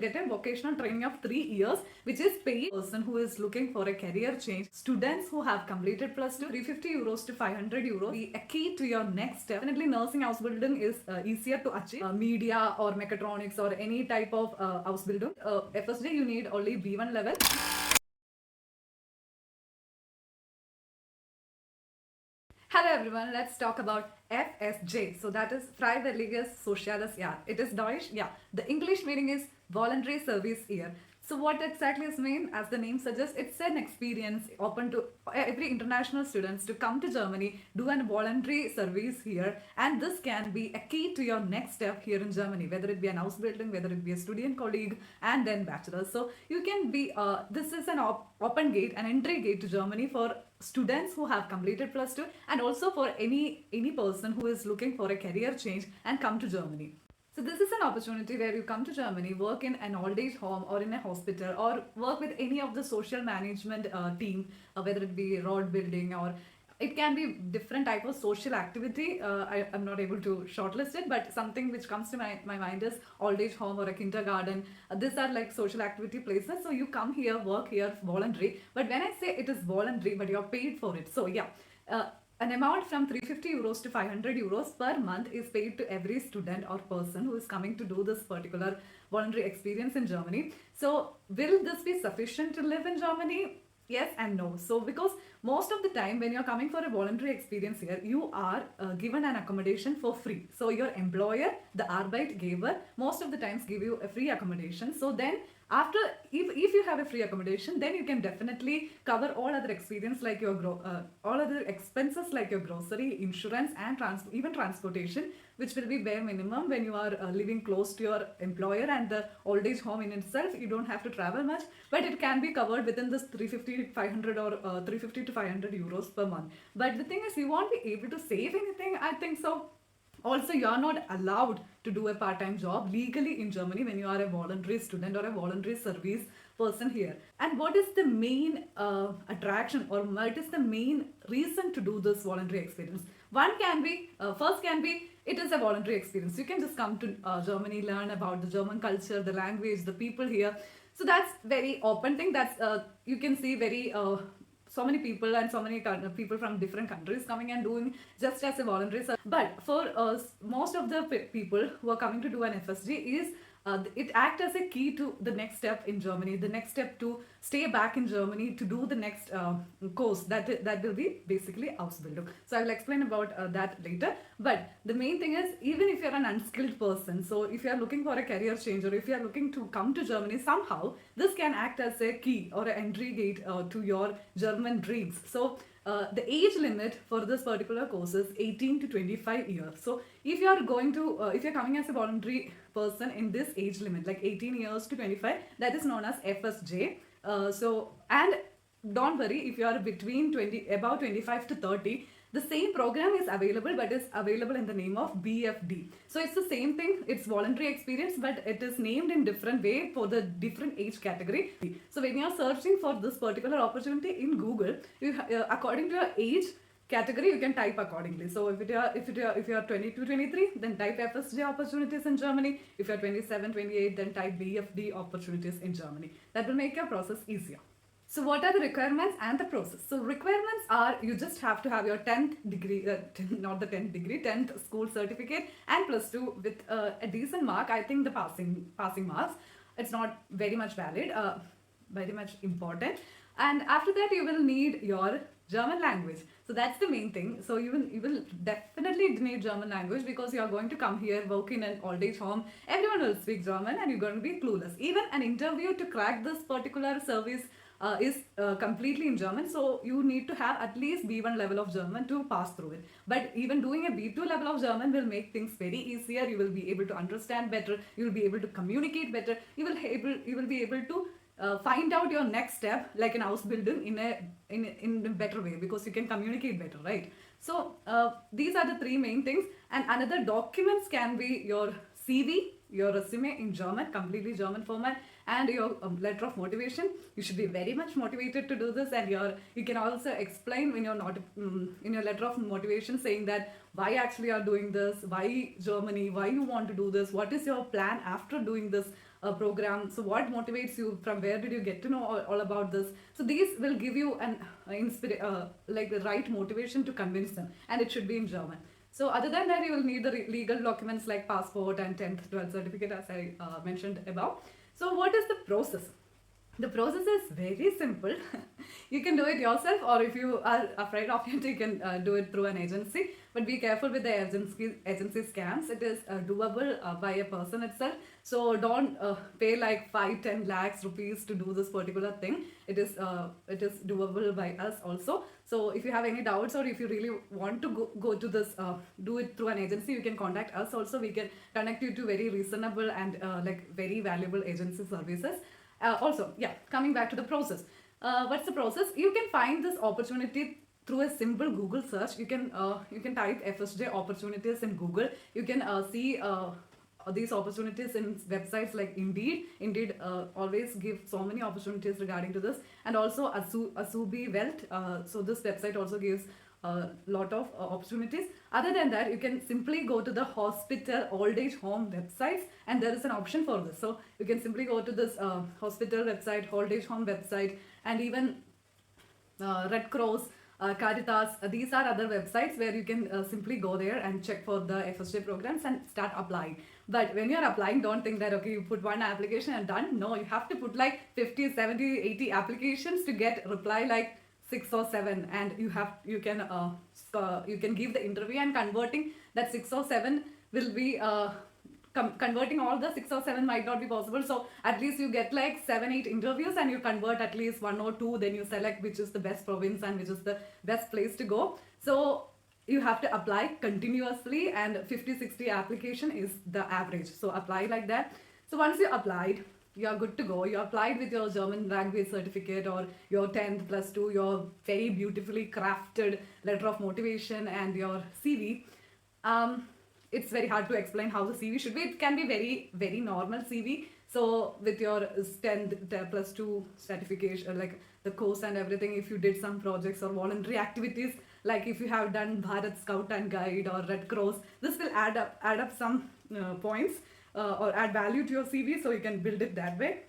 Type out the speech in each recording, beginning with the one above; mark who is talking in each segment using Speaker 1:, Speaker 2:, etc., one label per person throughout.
Speaker 1: get a vocational training of 3 years, which is paid. Person who is looking for a career change, students who have completed plus 2, 350 euros to 500 euros, be a key to your next step. Definitely nursing Ausbildung is easier to achieve. Media or mechatronics or any type of Ausbildung. FSJ you need only B1 level. Hello everyone, let's talk about FSJ. So that is Freiwilliges Soziales Jahr. It is Deutsch, yeah. The English meaning is voluntary service year. So what exactly is mean? As the name suggests, it's an experience open to every international students to come to Germany, do a voluntary service here, and this can be a key to your next step here in Germany, whether it be an Ausbildung, whether it be a student colleague, and then bachelor's. So you can be, this is an open gate, an entry gate to Germany for students who have completed plus 2 and also for any person who is looking for a career change and come to Germany. So this is an opportunity where you come to Germany, work in an old age home or in a hospital, or work with any of the social management team, whether it be road building or it can be different type of social activity. I'm not able to shortlist it, but something which comes to my mind is old age home or a kindergarten. These are like social activity places. So you come here, work here, voluntary. But when I say it is voluntary, but you're paid for it. So yeah. An amount from 350 euros to 500 euros per month is paid to every student or person who is coming to do this particular voluntary experience in Germany. So will this be sufficient to live in Germany? Yes and no. So because most of the time when you're coming for a voluntary experience here, you are given an accommodation for free. So your employer, the Arbeitgeber, most of the times give you a free accommodation. So then after, if you have a free accommodation, then you can definitely cover all other experience like your all other expenses like your grocery, insurance, and even transportation, which will be bare minimum when you are living close to your employer, and the old age home in itself you don't have to travel much, but it can be covered within this 350 500 or 350 to 500 euros per month. But the thing is, you won't be able to save anything, I think so. Also, you are not allowed to do a part-time job legally in Germany when you are a voluntary student or a voluntary service person here. And what is the main attraction, or what is the main reason to do this voluntary experience? One can be, first can be, it is a voluntary experience. You can just come to Germany, learn about the German culture, the language, the people here. So that's very open thing. That's you can see very so many people and so many people from different countries coming and doing just as a voluntary service. But for most of the people who are coming to do an FSG is it acts as a key to the next step in Germany, the next step to stay back in Germany to do the next course that will be basically Ausbildung. So I will explain about that later. But the main thing is, even if you're an unskilled person, so if you're looking for a career change or if you're looking to come to Germany somehow, this can act as a key or an entry gate to your German dreams. So the age limit for this particular course is 18 to 25 years. So if you are going to, if you're coming as a voluntary person in this age limit, like 18 years to 25, that is known as FSJ. And don't worry, if you are between about 25 to 30, the same program is available, but is available in the name of BFD. So it's the same thing. It's voluntary experience, but it is named in different way for the different age category. So when you are searching for this particular opportunity in Google, according to your age category, you can type accordingly. So if you are 22, 23, then type FSJ opportunities in Germany. If you are 27, 28, then type BFD opportunities in Germany. That will make your process easier. So what are the requirements and the process? So requirements are, you just have to have your 10th degree, not the 10th degree, 10th school certificate and plus 2 with a decent mark. I think the passing marks, it's not very much valid, very much important. And after that, you will need your German language. So that's the main thing. So you will definitely need German language, because you are going to come here, work in an old age home. Everyone will speak German and you're going to be clueless. Even an interview to crack this particular service is completely in German. So you need to have at least B1 level of German to pass through it. But even doing a B2 level of German will make things very easier. You will be able to understand better. You will be able to communicate better. You will be able to find out your next step like an Ausbildung in a better way, because you can communicate better, right? So these are the three main things. And another documents can be your CV, your resume in German, completely German format, and your letter of motivation. You should be very much motivated to do this, and you can also explain when you're not in your letter of motivation, saying that why actually you are doing this, why Germany, why you want to do this, what is your plan after doing this program. So what motivates you? From where did you get to know all about this? So these will give you an like the right motivation to convince them, and it should be in German. So other than that, you will need the legal documents like passport and 10th, 12th certificate, as I mentioned above. So what is the process? The process is very simple. You can do it yourself, or if you are afraid of it, you can do it through an agency. But be careful with the agency scams. It is doable by a person itself. So don't pay like 5-10 lakhs rupees to do this particular thing. It is doable by us also. So if you have any doubts, or if you really want to go to this, do it through an agency, you can contact us also. We can connect you to very reasonable and like very valuable agency services. Also, yeah, coming back to the process. What's the process? You can find this opportunity through a simple Google search. You can type FSJ opportunities in Google. You can see these opportunities in websites like Indeed. Indeed always give so many opportunities regarding to this, and also Asubi Welt. So this website also gives a lot of opportunities. Other than that, you can simply go to the hospital old age home websites, and there is an option for this. So you can simply go to this hospital website, old age home website, and even Red Cross, Caritas. These are other websites where you can simply go there and check for the FSJ programs and start applying. But when you're applying, don't think that okay, you put one application and done. No, you have to put like 50, 70, 80 applications to get reply like 6 or 7, and you can give the interview, and converting that 6 or 7 will be converting all the 6 or 7 might not be possible. So at least you get like 7-8 interviews, and you convert at least 1 or 2. Then you select which is the best province and which is the best place to go. So you have to apply continuously, and 50-60 application is the average. So apply like that. So once you applied, you are good to go. You applied with your German language certificate or your 10th plus 2, your very beautifully crafted letter of motivation and your CV. It's very hard to explain how the CV should be. It can be very, very normal CV. So with your 10th plus 2 certification, like the course and everything, if you did some projects or voluntary activities, like if you have done Bharat Scout and Guide or Red Cross, this will add up some points. Or add value to your CV, so you can build it that way.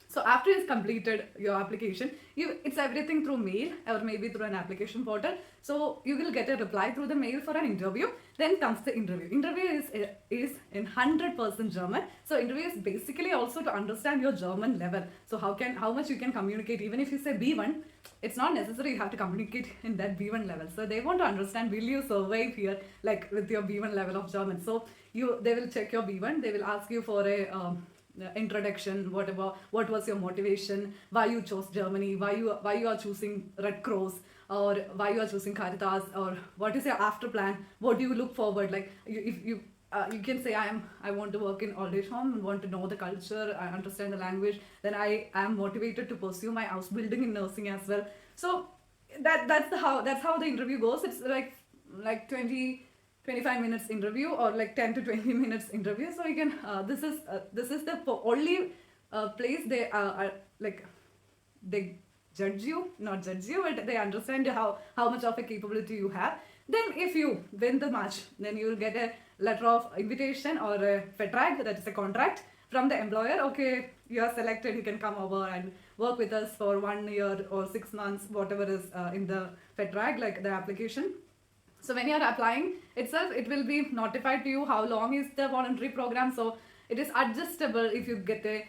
Speaker 1: So after you've completed your application, it's everything through mail or maybe through an application portal. So you will get a reply through the mail for an interview. Then comes the interview. Interview is in 100% German. So interview is basically also to understand your German level. So how much you can communicate. Even if you say B1, it's not necessary you have to communicate in that B1 level. So they want to understand, will you survive here like with your B1 level of German. So they will check your B1. They will ask you for a introduction, what was your motivation, why you chose Germany, why you are choosing Red Cross, or why you are choosing Caritas, or what is your after plan, what do you look forward, like you can say I want to work in old age home, want to know the culture, I understand the language, then I am motivated to pursue my Ausbilding in nursing as well. So that's how the interview goes. It's like 25 minutes interview, or like 10 to 20 minutes interview. So you can this is the only place they are like they not judge you, but they understand how much of a capability you have. Then if you win the match, then you will get a letter of invitation or a Vertrag, that is a contract from the employer. Okay, you are selected, you can come over and work with us for 1 year or 6 months, whatever is in the Vertrag, like the application. So when you are applying itself, it will be notified to you how long is the voluntary program. So it is adjustable if you get a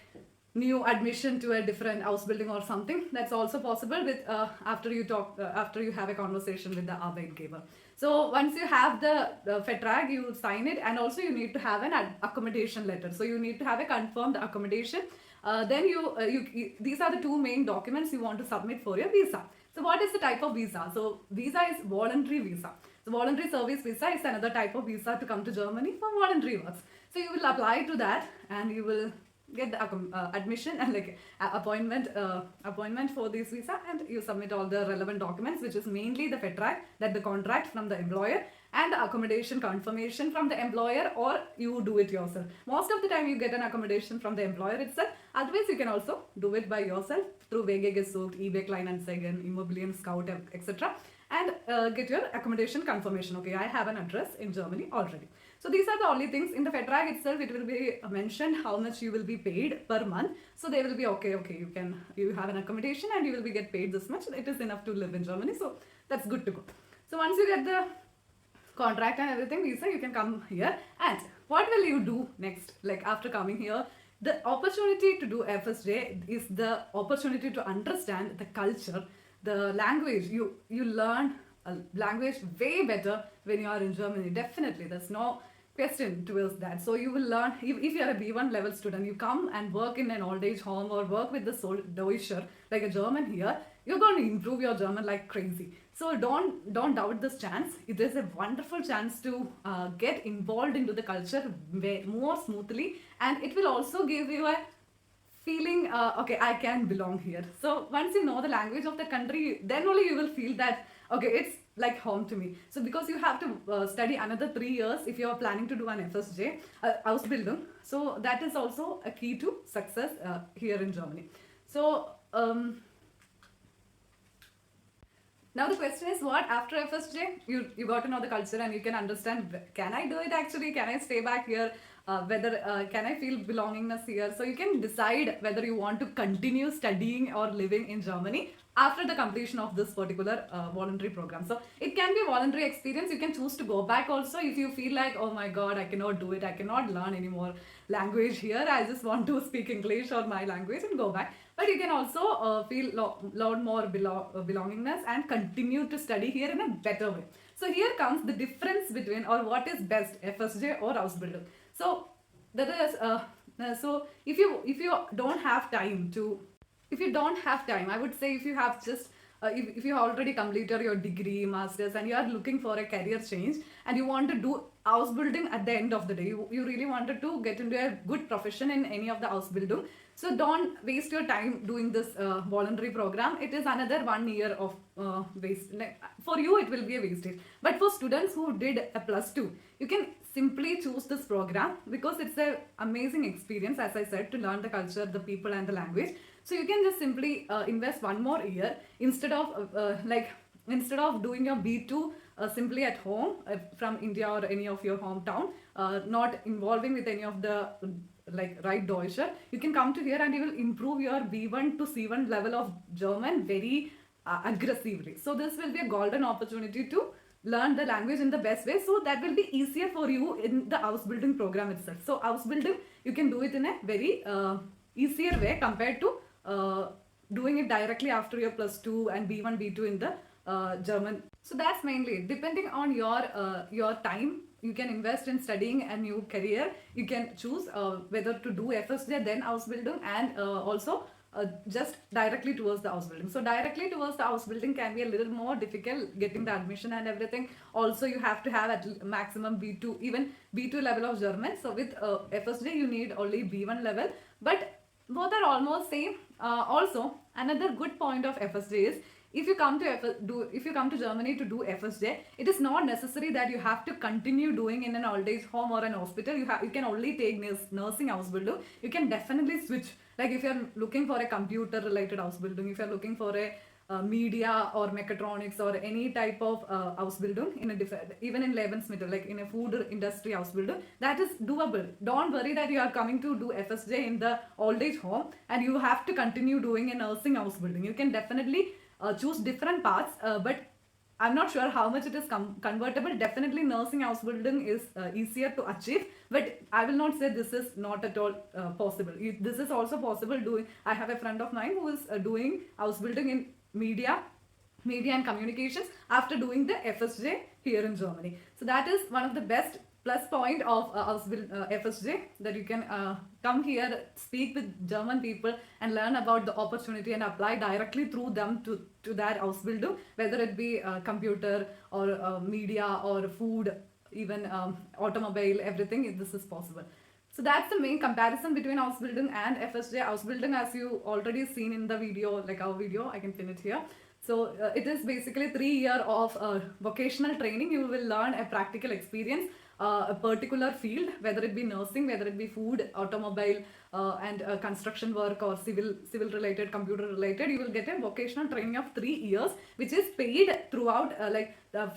Speaker 1: new admission to a different Ausbilding or something. That's also possible with after you have a conversation with the Arbeitgeber. So once you have the Vertrag, you sign it, and also you need to have an accommodation letter. So you need to have a confirmed accommodation. Then these are the 2 main documents you want to submit for your visa. So what is the type of visa? So visa is voluntary visa. So voluntary service visa is another type of visa to come to Germany for voluntary works. So you will apply to that, and you will get the admission and like appointment for this visa, and you submit all the relevant documents, which is mainly the Vertrag, that the contract from the employer, and the accommodation confirmation from the employer, or you do it yourself. Most of the time you get an accommodation from the employer itself. Otherwise you can also do it by yourself through Wege gesucht, eBay Kleinanzeigen, Immobilien Scout, etc. and get your accommodation confirmation. Okay, I have an address in Germany already. So these are the only things. In the Vertrag itself, it will be mentioned how much you will be paid per month. So they will be okay, you have an accommodation and you will be get paid this much. It is enough to live in Germany. So that's good to go. So once you get the contract and everything, visa, you can come here. And what will you do next? Like after coming here, the opportunity to do FSJ is the opportunity to understand the culture, the language. You learn a language way better when you are in Germany. Definitely, there's no question towards that. So you will learn, if you are a B1 level student, you come and work in an old age home or work with the Deutscher, like a German here, you're going to improve your German like crazy. So don't doubt this chance. It is a wonderful chance to get involved into the culture more smoothly, and it will also give you a feeling, okay, I can belong here. So once you know the language of the country, then only you will feel that, okay, it's like home to me. So because you have to study another 3 years if you are planning to do an FSJ, Ausbildung. So that is also a key to success here in Germany. So now the question is, what after FSJ? You got to know the culture and you can understand, can I do it actually? Can I stay back here? Whether can I feel belongingness here? So you can decide whether you want to continue studying or living in Germany after the completion of this particular voluntary program. So it can be a voluntary experience. You can choose to go back also if you feel like, oh my god, I cannot do it, I cannot learn any more language here, I just want to speak English or my language, and go back. But you can also feel lot more belongingness and continue to study here in a better way. So here comes the difference between, or what is best, FSJ or Ausbildung. So that is so if you don't have time to, if you don't have time, I would say, if you have just if you already completed your degree, masters, and you are looking for a career change and you want to do Ausbildung at the end of the day, you really wanted to get into a good profession in any of the Ausbildung. So don't waste your time doing this voluntary program. It is another 1 year of waste. Like, for you it will be a wastage. But for students who did a +2, you can simply choose this program because it's an amazing experience, as I said, to learn the culture, the people and the language. So you can just simply invest 1 more year instead of doing your B2 simply at home from India or any of your hometown, not involving with any of the right Deutscher. You can come to here and you will improve your B1 to C1 level of German very aggressively. So this will be a golden opportunity to learn the language in the best way. So that will be easier for you in the Ausbildung program itself. So Ausbildung, you can do it in a very easier way compared to doing it directly after your +2 and B1, B2 in the German. So that's mainly it. Depending on your time, you can invest in studying a new career. You can choose whether to do FSJ then Ausbildung, and also just directly towards the Ausbildung. So directly towards the Ausbildung can be a little more difficult getting the admission and everything. Also you have to have at maximum B2, even B2 level of German. So with FSJ you need only B1 level, but both are almost same. Also another good point of FSJ is, if you come to Germany to do FSJ, it is not necessary that you have to continue doing in an old age home or an hospital. You can only take nursing Ausbildung. You can definitely switch. Like if you are looking for a computer related Ausbildung, if you are looking for a media or mechatronics or any type of Ausbildung in a even in Lebensmittel, like in a food industry Ausbildung, that is doable. Don't worry that you are coming to do FSJ in the old age home and you have to continue doing a nursing Ausbildung. You can definitely choose different paths, but I'm not sure how much it is convertible. Definitely nursing Ausbildung is easier to achieve, but I will not say this is not at all possible. This is also possible. I have a friend of mine who is doing Ausbildung in media and communications after doing the FSJ here in Germany. So that is one of the best plus point of FSJ, that you can come here, speak with German people and learn about the opportunity and apply directly through them to that Ausbildung, whether it be computer or media or food, even automobile, everything. This is possible. So that's the main comparison between Ausbildung and FSJ. Ausbildung, as you already seen in the video, like our video, I can pin it here. So it is basically 3 years of vocational training. You will learn a practical experience, a particular field, whether it be nursing, whether it be food, automobile, and construction work or civil related, computer related. You will get a vocational training of 3 years, which is paid throughout,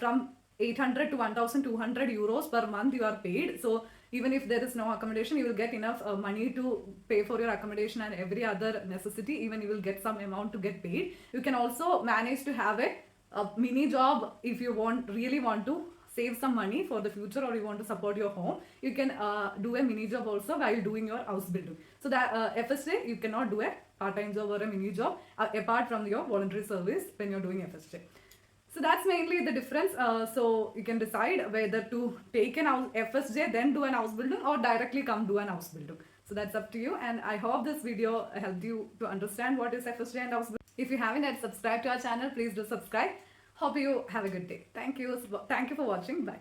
Speaker 1: from 800 to 1200 euros per month you are paid. So even if there is no accommodation, you will get enough money to pay for your accommodation and every other necessity. Even you will get some amount to get paid. You can also manage to have a mini job if you really want to save some money for the future, or you want to support your home. You can do a mini job also while doing your Ausbildung. So that FSJ, you cannot do a part-time job or a mini job apart from your voluntary service when you're doing FSJ. So that's mainly the difference. So you can decide whether to take an FSJ, then do an Ausbildung, or directly come do an Ausbildung. So that's up to you. And I hope this video helped you to understand what is FSJ and Ausbildung. If you haven't yet subscribed to our channel, please do subscribe. Hope you have a good day. Thank you. Thank you for watching. Bye.